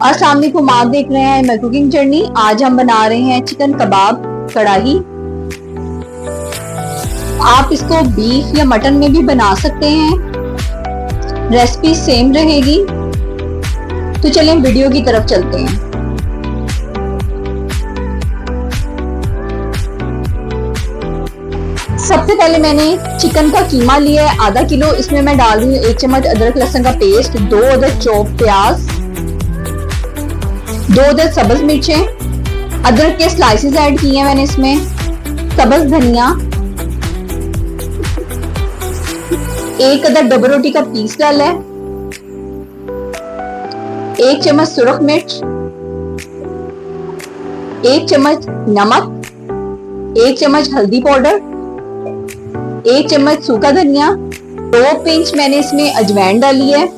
अस्सलाम वालेकुम, आप देख रहे हैं मैं कुकिंग जर्नी। आज हम बना रहे हैं चिकन कबाब कढ़ाई। आप इसको बीफ या मटन में भी बना सकते हैं, रेसिपी सेम रहेगी। तो चलें वीडियो की तरफ चलते हैं। सबसे पहले मैंने चिकन का कीमा लिया है आधा किलो। इसमें मैं डाल रही हूँ 1 चम्मच अदरक लहसुन का पेस्ट, 2 अदद चॉप प्याज, 2 अदद सब्ज मिर्चें, अदरक के स्लाइसेस ऐड किए हैं मैंने इसमें, सब्ज धनिया, 1 अदद डबल रोटी का पीस डाला है, 1 चम्मच सुरख मिर्च, 1 चम्मच नमक, 1 चम्मच हल्दी पाउडर, 1 चम्मच सूखा धनिया, 2 पिंच मैंने इसमें अजवाइन डाली है।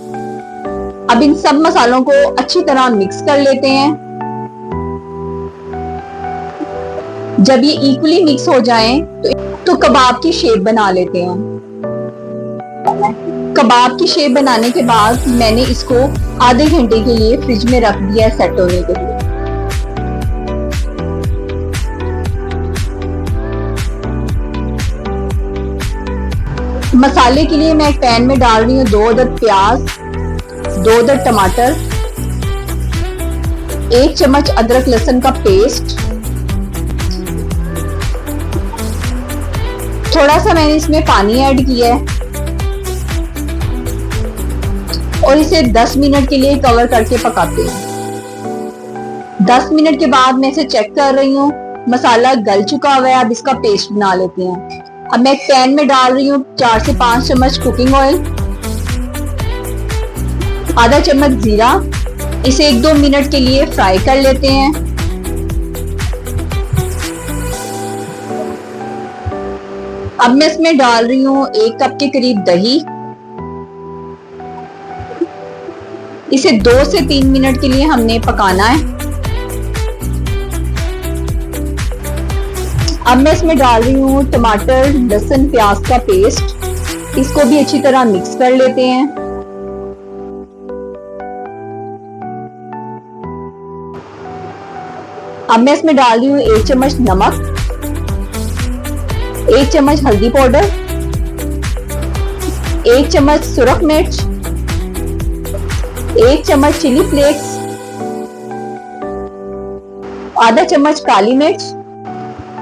अब इन सब मसालों को अच्छी तरह मिक्स कर लेते हैं। जब ये इक्वली मिक्स हो जाएं तो कबाब की शेप बना लेते हैं। कबाब की शेप बनाने के बाद मैंने इसको आधे घंटे के लिए फ्रिज में रख दिया है सेट होने के लिए। मसाले के लिए मैं एक पैन में डाल रही हूँ 2 अदद प्याज, 2 अदद टमाटर, 1 चम्मच अदरक लहसुन का पेस्ट, थोड़ा सा मैंने इसमें पानी ऐड किया है और इसे 10 मिनट के लिए कवर करके पकाते हैं। 10 मिनट के बाद मैं इसे चेक कर रही हूँ, मसाला गल चुका हुआ है। अब इसका पेस्ट बना लेते हैं। अब मैं एक पैन में डाल रही हूँ 4 से 5 चम्मच कुकिंग ऑयल, आधा चम्मच जीरा। इसे 1-2 मिनट के लिए फ्राई कर लेते हैं। अब मैं इसमें डाल रही हूँ 1 कप के करीब दही। इसे 2 से 3 मिनट के लिए हमने पकाना है। अब मैं इसमें डाल रही हूँ टमाटर लहसुन प्याज का पेस्ट। इसको भी अच्छी तरह मिक्स कर लेते हैं। अब मैं इसमें डाल रही हूँ 1 चम्मच नमक, 1 चम्मच हल्दी पाउडर, 1 चम्मच सुरख मिर्च, 1 चम्मच चिली फ्लेक्स, आधा चम्मच काली मिर्च,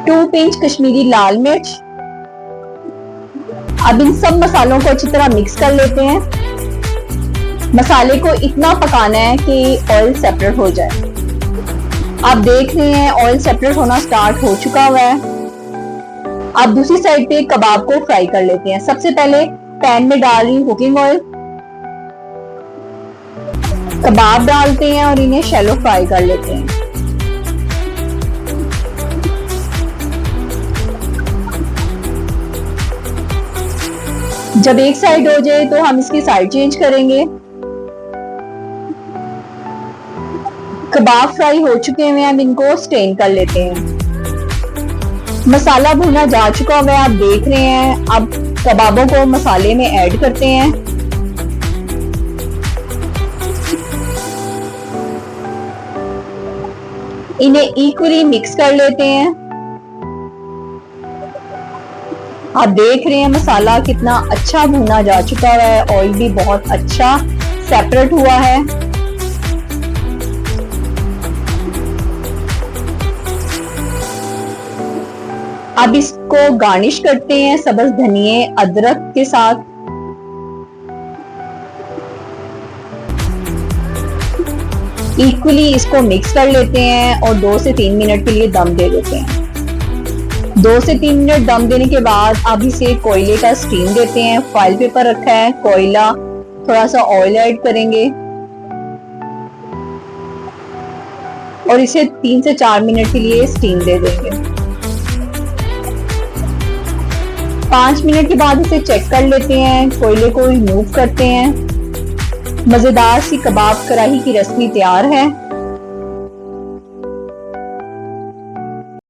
2 पिंच कश्मीरी लाल मिर्च। अब इन सब मसालों को अच्छी तरह मिक्स कर लेते हैं। मसाले को इतना पकाना है कि ऑयल सेपरेट हो जाए। आप देख रहे हैं ऑयल सेपरेट होना स्टार्ट हो चुका हुआ है। अब दूसरी साइड पे कबाब को फ्राई कर लेते हैं। सबसे पहले पैन में डाल रही हूँ कुकिंग ऑयल, कबाब डालते हैं और इन्हें शैलो फ्राई कर लेते हैं। जब एक साइड हो जाए तो हम इसकी साइड चेंज करेंगे। कबाब फ्राई हो चुके हैं, अब इनको स्टेन कर लेते हैं। मसाला भुना जा चुका हुआ है, आप देख रहे हैं। अब कबाबों को मसाले में ऐड करते हैं। इन्हें इक्वली मिक्स कर लेते हैं। आप देख रहे हैं मसाला कितना अच्छा भुना जा चुका है, ऑयल भी बहुत अच्छा सेपरेट हुआ है। अब इसको गार्निश करते हैं सब्ज धनिए अदरक के साथ। इक्वली इसको मिक्स कर लेते हैं और 2 से 3 मिनट के लिए दम दे देते हैं। 2 से 3 मिनट दम देने के बाद अब इसे कोयले का स्टीम देते हैं। फॉइल पेपर रखा है, कोयला, थोड़ा सा ऑयल ऐड करेंगे और इसे 3 से 4 मिनट के लिए स्टीम दे देंगे। 5 मिनट के बाद इसे चेक कर लेते हैं, कोयले को रिमूव करते हैं। मजेदार सी कबाब कढ़ाई की रेसिपी तैयार है।